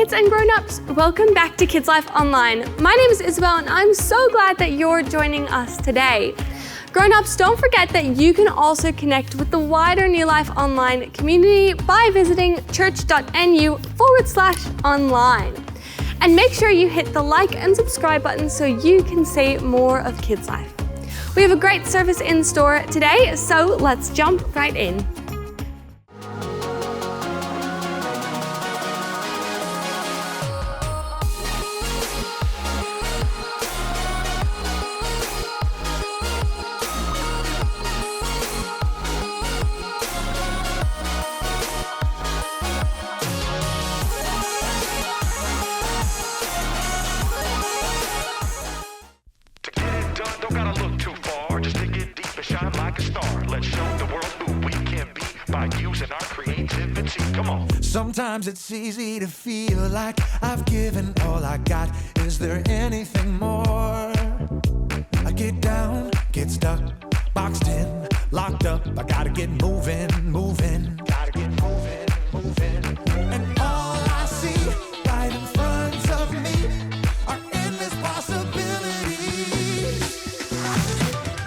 kids and grown-ups, welcome back to Kidzlife Online. My name is Isabel and I'm so glad that you're joining us today. Grown-ups, don't forget that you can also connect with the wider New Life Online community by visiting church.nu/online. And make sure you hit the like and subscribe button so you can see more of Kidzlife. We have a great service in store today, so let's jump right in. Don't gotta look too far, just dig it deep and shine like a star. Let's show the world who we can be by using our creativity. Come on. Sometimes it's easy to feel like I've given all I got. Is there anything more? I get down, get stuck, boxed in, locked up. I gotta get moving, moving. Gotta get moving, moving. And all I see right in front of me are endless possibilities.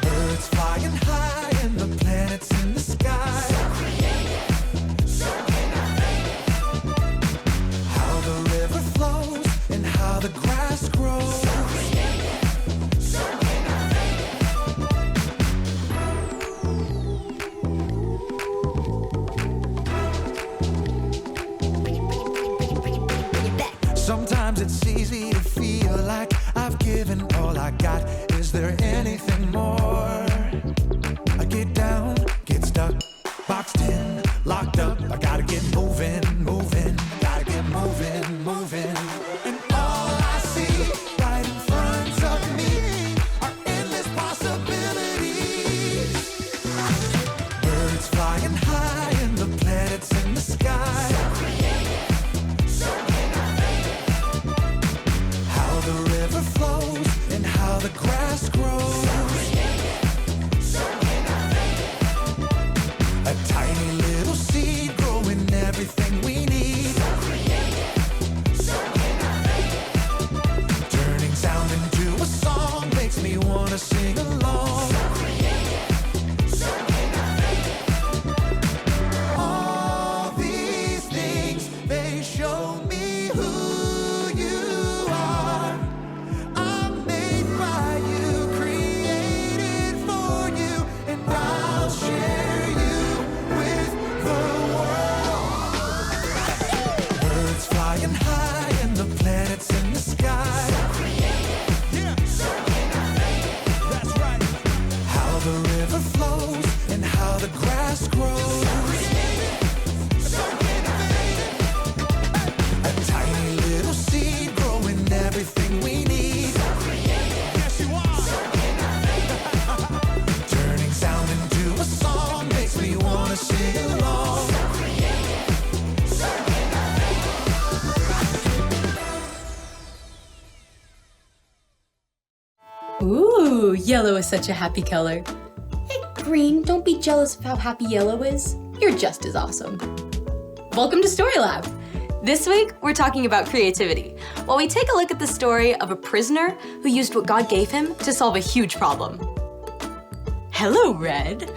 Birds flying high and the planets in the sky. So creative, so innovative. How the river flows and how the grass grows. So creative, so innovative. Sometimes it's easy to feel like I've given all I got. Is there anything more? I get down, get stuck, boxed in, locked up. I gotta get moving, moving. I gotta get moving, moving. And all I see right in front of me are endless possibilities. Birds flying high and the planets in the sky. So creative, so innovative. How the river flows and how the grass grows. So creative, so innovative. A tiny little seed growing everything we need. So creative, so innovative. Turning sound into a song makes me wanna sing along. So creative, so innovative. All these things, they show me who you are. I'm made by you, created for you, and I'll share you with the world. Birds flying high and the planets in the sky. So creative, so innovative. That's right. How the river flows and how the grass grows. So creative, so innovative. A tiny little seed growing everything we need. So creative, yes you are. So innovative. Turning sound into a song makes me wanna sing along. So creative, so innovative. Ooh, yellow is such a happy color. Hey, green, don't be jealous of how happy yellow is. You're just as awesome. Welcome to Story Lab. This week, we're talking about creativity, while we take a look at the story of a prisoner who used what God gave him to solve a huge problem. Hello, Red.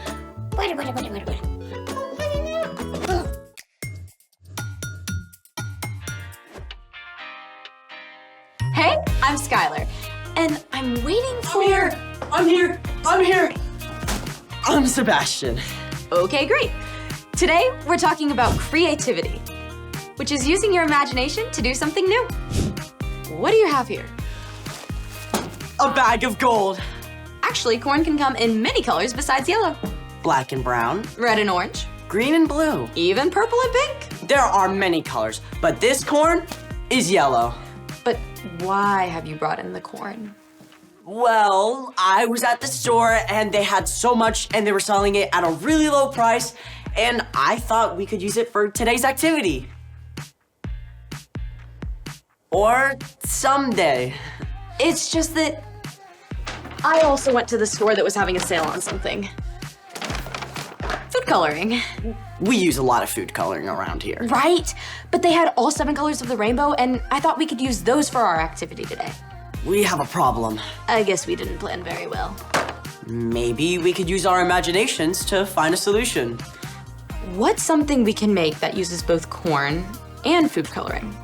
Hey, I'm Skylar, and I'm waiting for... I'm here. I'm Sebastian. Okay, great. Today, we're talking about creativity, which is using your imagination to do something new. What do you have here? A bag of gold. Actually, corn can come in many colors besides yellow. Black and brown. Red and orange. Green and blue. Even purple and pink. There are many colors, but this corn is yellow. But why have you brought in the corn? Well, I was at the store and they had so much and they were selling it at a really low price, and I thought we could use it for today's activity. Or someday. It's just that I also went to the store that was having a sale on something. So food coloring. We use a lot of food coloring around here. Right? But they had all 7 colors of the rainbow, and I thought we could use those for our activity today. We have a problem. I guess we didn't plan very well. Maybe we could use our imaginations to find a solution. What's something we can make that uses both corn and food coloring?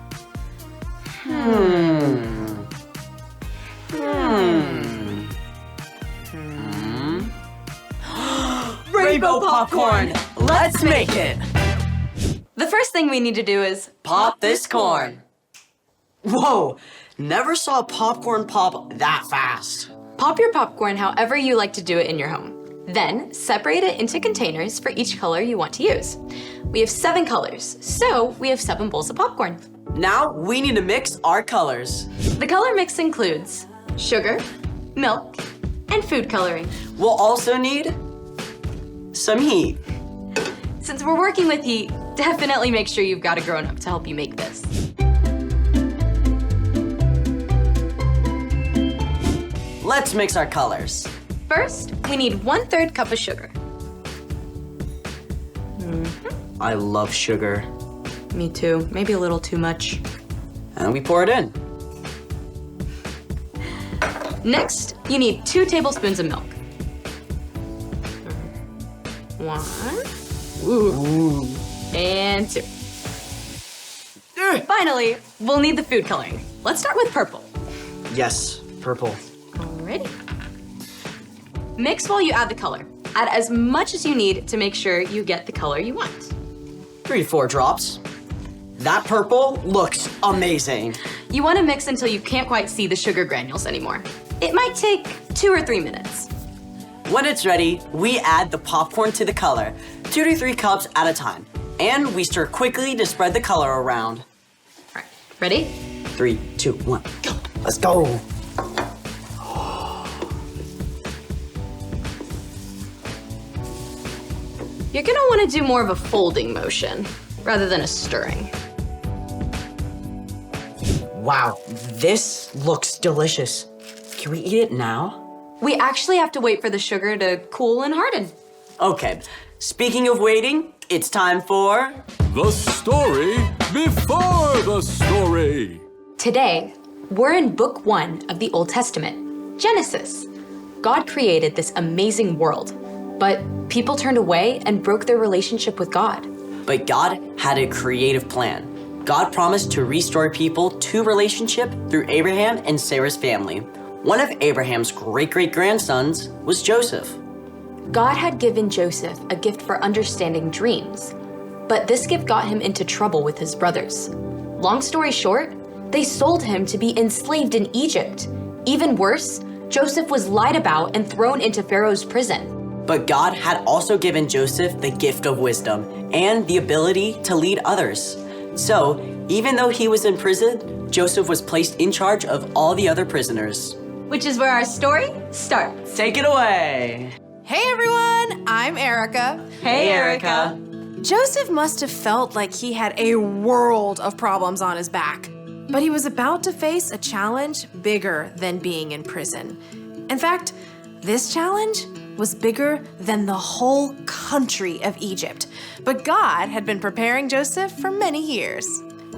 Rainbow popcorn! Let's make it! The first thing we need to do is Pop this corn. Whoa, never saw popcorn pop that fast. pop your popcorn however you like to do it in your home. Then separate it into containers for each color you want to use. We have 7 colors, so we have 7 bowls of popcorn. Now we need to mix our colors. The color mix includes sugar, milk, and food coloring. We'll also need some heat. Since we're working with heat, definitely make sure you've got a grown-up to help you make this. Let's mix our colors. First, we need 1/3 cup of sugar. I love sugar. Me too, maybe a little too much. And we pour it in. Next, you need 2 tablespoons of milk. 1. Ooh. And 2. Finally, we'll need the food coloring. Let's start with purple. Yes, purple. Alrighty. Mix while you add the color. Add as much as you need to make sure you get the color you want. 3 to 4 drops. That purple looks amazing. You want to mix until you can't quite see the sugar granules anymore. It might take 2 or 3 minutes. When it's ready, we add the popcorn to the color, 2 to 3 cups at a time. And we stir quickly to spread the color around. All right, ready? 3, 2, 1, go. Let's go. You're gonna want to do more of a folding motion rather than a stirring. Wow, this looks delicious. Can we eat it now? We actually have to wait for the sugar to cool and harden. Okay, speaking of waiting, it's time for... The story before the story. Today, we're in book 1 of the Old Testament, Genesis. God created this amazing world, but people turned away and broke their relationship with God. But God had a creative plan. God promised to restore people to relationship through Abraham and Sarah's family. One of Abraham's great-great-grandsons was Joseph. God had given Joseph a gift for understanding dreams, but this gift got him into trouble with his brothers. Long story short, they sold him to be enslaved in Egypt. Even worse, Joseph was lied about and thrown into Pharaoh's prison. But God had also given Joseph the gift of wisdom and the ability to lead others. So, even though he was in prison, Joseph was placed in charge of all the other prisoners. Which is where our story starts. Take it away. Hey everyone, I'm Erica. Hey, Erica. Joseph must have felt like he had a world of problems on his back, but he was about to face a challenge bigger than being in prison. In fact, this challenge was bigger than the whole country of Egypt. But God had been preparing Joseph for many years.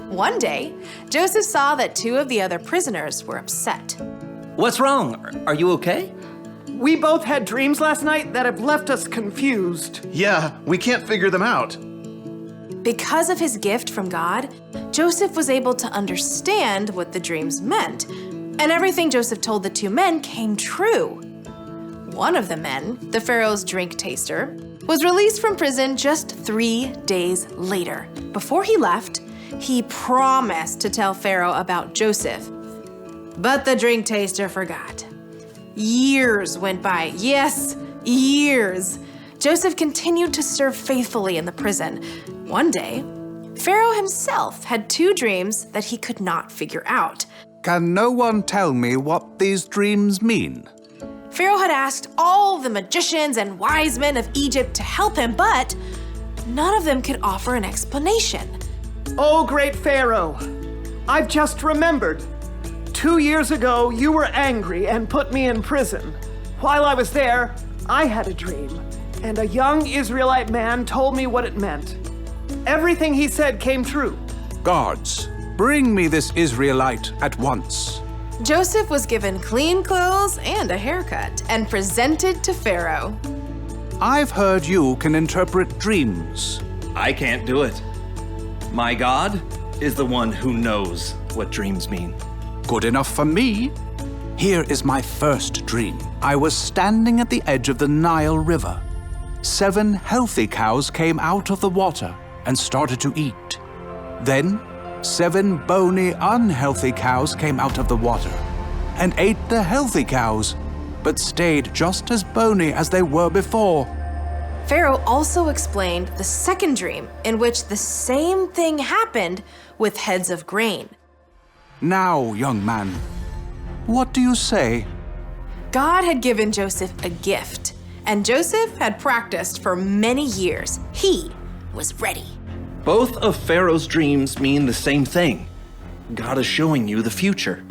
One day, Joseph saw that 2 of the other prisoners were upset. What's wrong? Are you okay? We both had dreams last night that have left us confused. Yeah, we can't figure them out. Because of his gift from God, Joseph was able to understand what the dreams meant, and everything Joseph told the 2 men came true. One of the men, the Pharaoh's drink taster, was released from prison just 3 days later. Before he left, he promised to tell Pharaoh about Joseph. But the drink taster forgot. Years went by. Yes, years. Joseph continued to serve faithfully in the prison. One day, Pharaoh himself had 2 dreams that he could not figure out. Can no one tell me what these dreams mean? Pharaoh had asked all the magicians and wise men of Egypt to help him, but none of them could offer an explanation. Oh, great Pharaoh, I've just remembered. 2 years ago, you were angry and put me in prison. While I was there, I had a dream, and a young Israelite man told me what it meant. Everything he said came true. Guards, bring me this Israelite at once. Joseph was given clean clothes and a haircut and presented to Pharaoh. I've heard you can interpret dreams. I can't do it. My God is the one who knows what dreams mean. Good enough for me. Here is my first dream. I was standing at the edge of the Nile River. 7 healthy cows came out of the water and started to eat. Then 7 bony, unhealthy cows came out of the water and ate the healthy cows, but stayed just as bony as they were before. Pharaoh also explained the second dream, in which the same thing happened with heads of grain. Now, young man, what do you say? God had given Joseph a gift, and Joseph had practiced for many years. He was ready. Both of Pharaoh's dreams mean the same thing. God is showing you the future.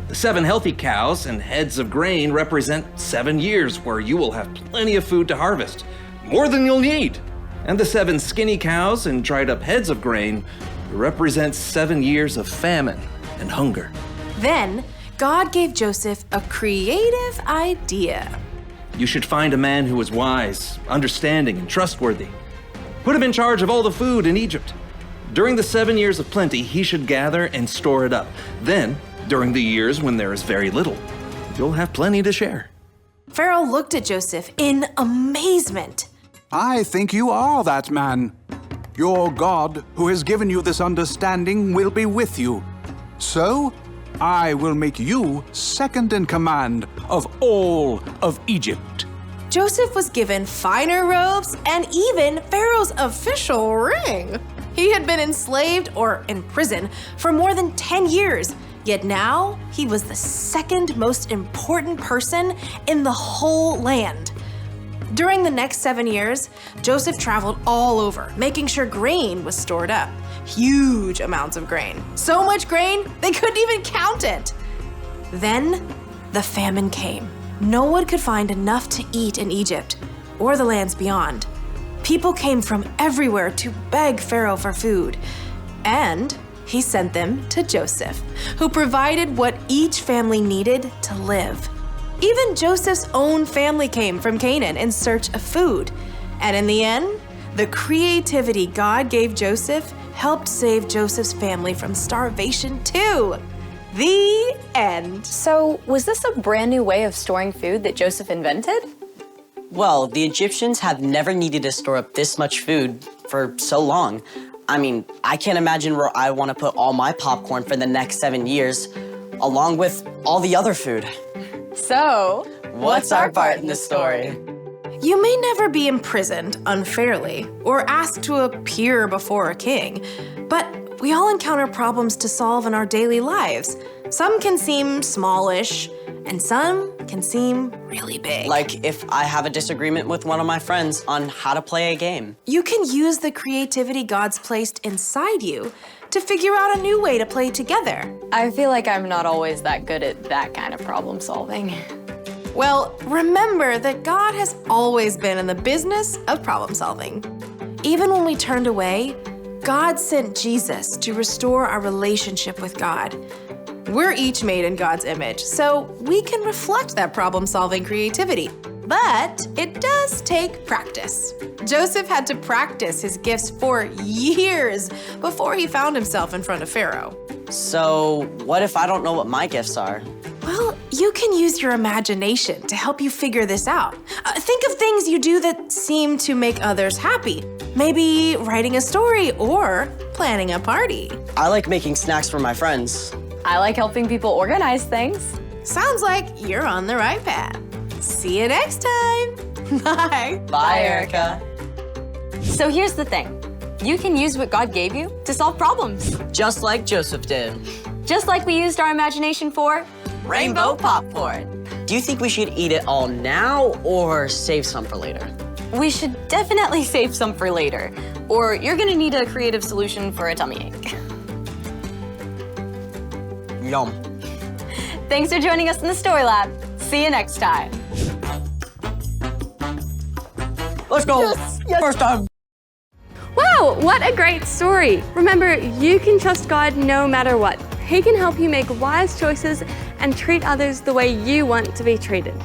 The 7 healthy cows and heads of grain represent 7 years where you will have plenty of food to harvest, more than you'll need. And the 7 skinny cows and dried up heads of grain represent 7 years of famine and hunger. Then, God gave Joseph a creative idea. You should find a man who is wise, understanding, and trustworthy. Put him in charge of all the food in Egypt. During the 7 years of plenty, he should gather and store it up. Then, during the years when there is very little, you'll have plenty to share. Pharaoh looked at Joseph in amazement. I think you are that man. Your God, who has given you this understanding, will be with you. So, I will make you second in command of all of Egypt. Joseph was given finer robes and even Pharaoh's official ring. He had been enslaved or in prison for more than 10 years, yet now he was the second most important person in the whole land. During the next 7 years, Joseph traveled all over, making sure grain was stored up. Huge amounts of grain. So much grain, they couldn't even count it. Then, the famine came. No one could find enough to eat in Egypt or the lands beyond. People came from everywhere to beg Pharaoh for food. And he sent them to Joseph, who provided what each family needed to live. Even Joseph's own family came from Canaan in search of food. And in the end, the creativity God gave Joseph helped save Joseph's family from starvation too. The end. So, was this a brand new way of storing food that Joseph invented? Well, the Egyptians have never needed to store up this much food for so long. I mean, I can't imagine where I want to put all my popcorn for the next 7 years, along with all the other food. So, What's our part in the story? You may never be imprisoned unfairly or asked to appear before a king, but we all encounter problems to solve in our daily lives. Some can seem smallish, and some can seem really big. Like if I have a disagreement with one of my friends on how to play a game. You can use the creativity God's placed inside you to figure out a new way to play together. I feel like I'm not always that good at that kind of problem solving. Well, remember that God has always been in the business of problem solving. Even when we turned away, God sent Jesus to restore our relationship with God. We're each made in God's image, so we can reflect that problem-solving creativity. But it does take practice. Joseph had to practice his gifts for years before he found himself in front of Pharaoh. So what if I don't know what my gifts are? Well, you can use your imagination to help you figure this out. Think of things you do that seem to make others happy. Maybe writing a story or planning a party. I like making snacks for my friends. I like helping people organize things. Sounds like you're on the right path. See you next time. Bye. Bye, Erica. So here's the thing. You can use what God gave you to solve problems. Just like Joseph did. Just like we used our imagination for Rainbow popcorn. Do you think we should eat it all now or save some for later? We should definitely save some for later, or you're gonna need a creative solution for a tummy ache. Yum. Thanks for joining us in the Story Lab. See you next time. Let's go. First time. Wow, what a great story. Remember, you can trust God no matter what. He can help you make wise choices and treat others the way you want to be treated.